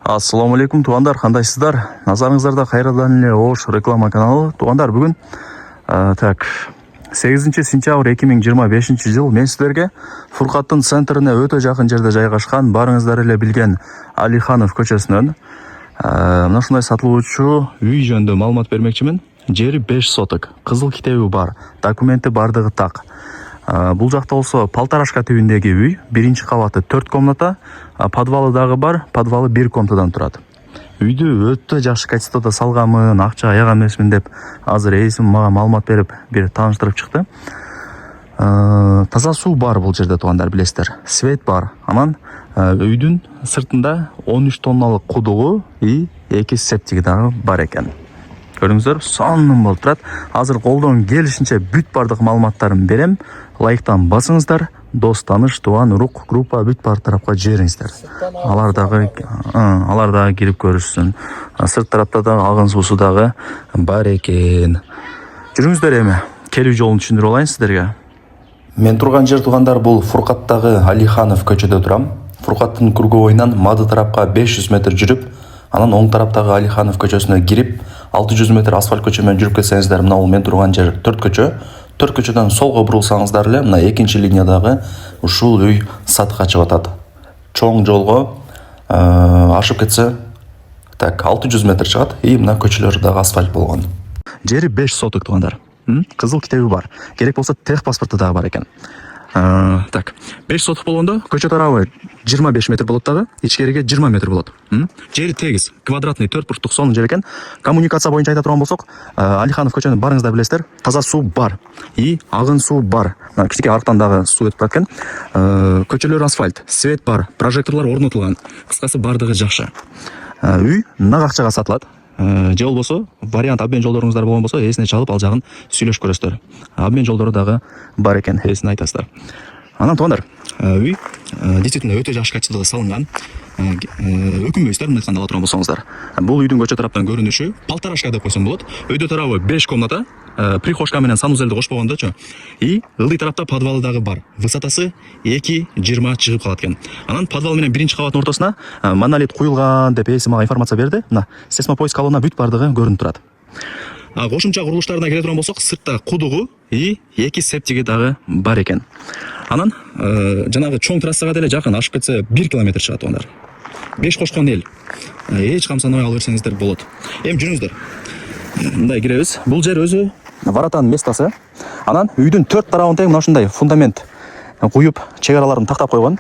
Ассаламу алейкум туғандар, қандайсыздар? Назарыңыздарда қайрадан эле Ош реклама каналы. Туғандар, бүгін 8 сентябрь 2025 жыл мен сіздерге Фурқаттың центріне өтө жақын жерде жайгашкан, барыңыздар эле билген Алиханов көчөсүнөн мына ушундай сатылуучу үй жөнүндө маалымат бермекчимин. Жери 5 соток, кызыл китеби бар, документи бардыгы так. Бул жакта болсо Полторашка түбүндөгү үй, биринчи кабаты 4 комната, подвалы дагы бар, подвалы 1 комнатадан турат. Үйдү өтө жакшы качествода салганмын, акча аяк эмесмин деп азыр эсим мага маалымат берип, бир тааныштырып чыкты. Таза суу бар бул жерде туугандар, билесиздер. Свет бар. Анан үйдүн сыртында 13 тонналык кудугу и 2 септиги дагы бар экен. Көрүңүздөр, сонун болуп турат. Азыр колдон келишинче бүт бардык маалыматтарын берем. Лайктан басыңыздар, дос, таныш, тууган, урук, группа бүт бар тарапка жибериңиздер. Алар дагы кирип көрүшсүн. Сырт тарапта да агын суусу дагы бар экен. Жүрүңүздөр эми, келүү жолун түшүндүрүп алайын сиздерге. Мен турган жер туугандар бул Фуркаттагы Алиханов көчөдө турам. Фуркаттын круговойунан Мады тарапка 500 метр жүрүп, анан оң тараптагы Алиханов көчөсүнө кирип, 600 метр асфальт көчө менен жүрүп кетсеңиздер, мына бул мен турган жер 4 көчө. 4 көчөдөн солго бурулсаңыздар эле, мына экинчи линиядагы ушул үй сатыкка чыгып атат. Чоң жолго ашып кетсе, 600 метр чыгат, и мына көчөлөр дагы асфальт болгон. Жери 5 соток туугандар. Кызыл китеби бар. Керек болсо тех паспорту дагы бар экен. 5 соток болгондо көчө тарабы 25 метр болот дагы, ичкериге 20 метр болот. Жери тегиз, квадратный 4/90 жер экен. Коммуникация боюнча айта турган болсок, Алиханов көчөнү барыңыздар билесиздер, таза суу бар и агын суу бар. Кичике арыктан дагы суу өтүп барат экен. Көчөлөр асфальт, свет бар, прожекторлор орнотулган. Кыскасы бардыгы жакшы. Үй нак акчага сатылат. Же болбосо вариант обмен жолдоруңуздар болгон болсо эсине чалып ал жагын сүйлөшүп көрөсүздөр. Обмен жолдору дагы бар экен, эсине айтасыздар. Анан туугандар, үй действительно өтө жакшы качествода салынган. Өкүнбөйсүздөр, мындай айтканда ала турган болсоңуздар. Бул үйдүн көчө тараптан көрүнүшү Полторашка деп койсом болот. Өйдө тарабы 5 комната, прихожка менен санузелди кошпогондочу. И ылдый тарапта подвалы дагы бар. Высотасы 2,20 чыгып калат экен. Анан подвал менен биринчи кабаттын ортосуна монолит куюлган деп эси мага информация берди. Мына сейсмопоиск колонна бүт бардыгы көрүнүп турат. Кошумча курулуштарына келе турган болсок, сыртта кудугу и 2 септиги дагы бар экен. Анан жанагы чоң трассага деле жакын, ашып кетсе 1 километр чыгат туугандар. 5 кошкон эл. Эч кам санабай ала берсеңиздер болот. Эми жүрүңүздөр. Мындай киребиз. Бул жер өзү воротанын местасы. Анан үйдүн 4 тарабын тең мына ушундай фундамент куюп, чек араларын тактап койгон.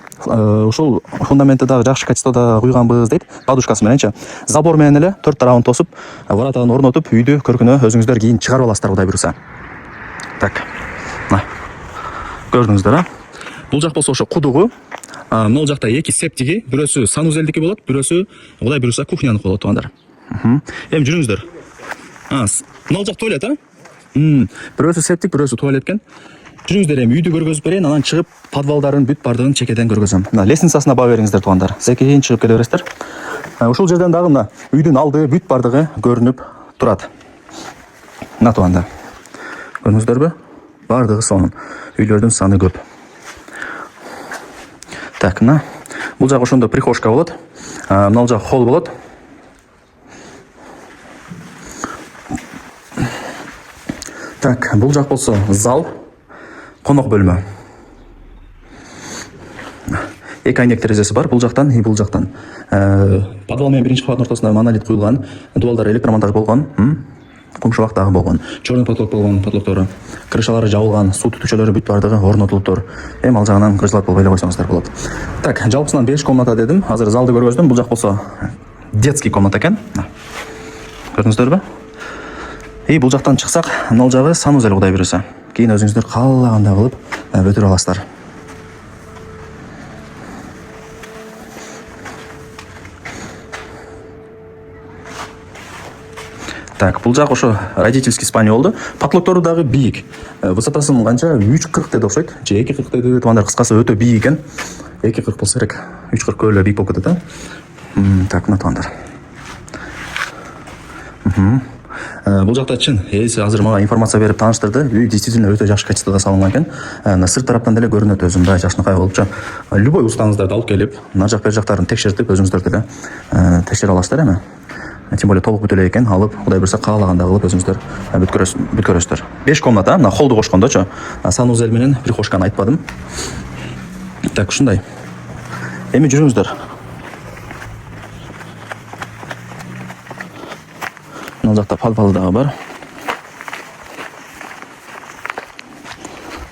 Ушул фундаментти дагы жакшы качествода куйганбыз дейт. Подушкасы мененчи. Забор менен эле 4 тарабын тосуп, воротаны орнотуп, үйдү көркүнө өзүңүздөр кийин чыгарып аласыздар, Кудай буйруса. Мына. Көрдүңүздөр, Бул жак болсо ошо кудугу. Мына жакта 2 септиги, бирөөсү санузелдики болот, бирөөсү Кудай буйруса кухняныкы болот туугандар. Эми жүрүңүздөр. Мына жак туалет, бирөөсү септик, бирөөсү туалет экен. Жүрүңүздөр, эми үйдү көргөзүп берейин, анан чыгып подвалдарын бүт бардыгын чекеден көргөзөм. Мына лестницасына баа бериңиздер туугандар. Секейин чыгып келе бересиздер. Ушул жерден дагы мына үйдүн алды бүт бардыгы көрүнүп турат. Мына туугандар. Көрдүңүздөрбү? Бардыгы сонун. Үйлөрдүн саны көп. Мына бул жак ошондо прихожка болот. Мына жак холл болот. Бул жак болсо зал, конок бөлмө. Эки айнек терезеси бар, бул жактан и бул жактан. Подвал менен биринчи кабаттын ортосунда монолит куюлган, дубалдар электромонтаж болгон, кумшубак дагы болгон. Чорный потолок болгон, потолоктору. Крышалары жабылган, суу түтүчөлөрү бүт бардыгы орнотулуптур. Эми ал жагынан кыжылат болбой эле койсоңуздар болот. Жалпысынан 5 комната дедим. Азыр залды көргөздүм. Бул жак болсо детский комната экен. Көрдүңүздөрбү? И бул жактан чыксак, мына жагы санузел, Кудай буйруса. Кийин өзүңүздөр каалагандай кылып өтүрүп аласыздар. Бул жак ошо родительский спальня болду. Потолоктору дагы бийик. Высотасын канча 3,40 деди окшойт. Же 2,40 деди туугандар, кыскасы өтө бийик экен. 2,40 болсо керек. 3,40 көп эле бийик болуп кетет, мына туугандар. Бул жакта чын ээси азыр мага информация берип тааныштырды. Үй действительно өтө жакшы качествода салынган экен. Мына сырт тараптан деле көрүнөт өзү мындай жакшынакай болупчу. Любой устаңыздарды алып келип, мына жак бер жактарын текшертип өзүңүздөр деле текшере аласыздар эми. Тем более толук бүтө эле экен, алып, Кудай буйрса каалагандай кылып өзүңүздөр бүткөрөсүздөр. 5 комната, мына холду кошкондочу. Санузел менен прихожканы айтпадым. Так, ушундай. Эми жүрүңүздөр. Мына жакта подвал дагы бар.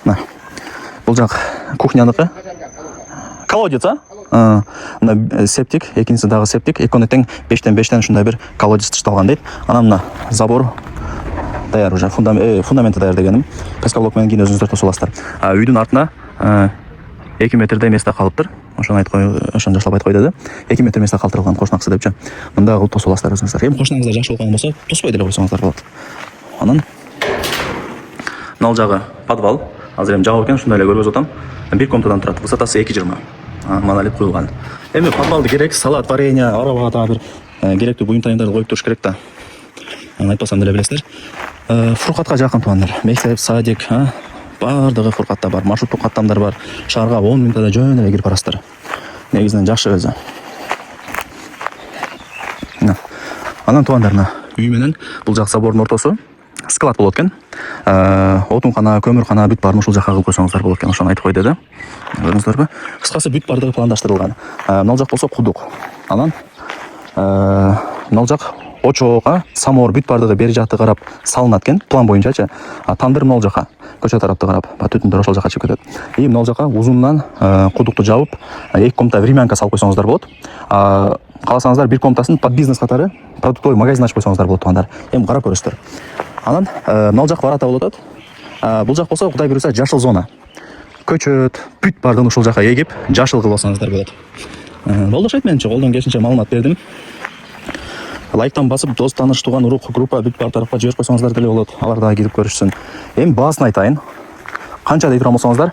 Мына. Бул жак кухняныкы. Колодец, мына септик, экинчиси дагы септик. Экөөнө тең 5-5 ушундай бир колодец тышталган дейт. Анан мына забор даяр уже, фундаменти даяр дегеним. Пескалок менен кийин өзүңүздөр тосуп аласыздар. Үйдүн артына 2 метрдей место калыптыр. Ошону ошону жашлап айткой деди. 2 метр место калтырылган кошунакысы депчи. Мында кылып тосуп аласыздар өзүңүздөр. Эми кошунаңыздар жакшы болгон болсо, тоспой деле койсоңуздар болот. Анан нал жагы подвал. Азыр эми жабып экен, ушундай эле көргөзүп атам. Бир комнатадан турат. Высотасы 2,20. Монолит куюлган. Эми подвалды керек, салат, варенье, арабага дагы бир керектүү буюм тайымдарды коюп туруш керек да. Айтпасам деле билесиздер. Фуркатка жакын туугандар. Мектеп, садик, бардыгы Фуркатта бар. Маршруттук каттамдар бар. Шаарга 10 мүнөттө жөн эле кирип барасыздар. Негизинен жакшы өзү. Анан туугандарына үй менен бул жак забордун ортосу склад болот экен. Отункана, көмүркана бүт баарын ушул жака кылып койсоңуздар болот экен. Ошону айтып кой деди. Көрдүңүздөрбү? Кыскасы бүт бардыгы пландаштырылган. Мына жак болсо кудук. Анан мына жак очок, самор бүт бардыгы бери жакты карап салынат экен, план боюнчачы. Тандыр мына жака, көчө тарапты карап, түтүндөр ошол жака чыгып кетет. И мына жака узундан кудукту жабып, 2 комната времянка салып койсоңуздар болот. Кааласаңыздар бир комнатасын под бизнес катары продуктовый магазин ачып койсоңуздар болот туугандар. Эми карап көрөсүздөр. Анан мына жак варата болуп атат. Бул жак болсо Кудай буйрса жашыл зона. Көчөт, бүт бардыгын ушул жака эгип, жашыл кылып алсаңыздар болот. Болду окшойт менимче, колдон келишинче маалымат бердим. Лайктан басып, дос, тааныш, тууган, урук, группа бүт бар тарапка жиберип койсоңуздар деле болот. Алар дагы кирип көрүшсүн. Эми баасын айтайын. Канча дей турган болсоңуздар?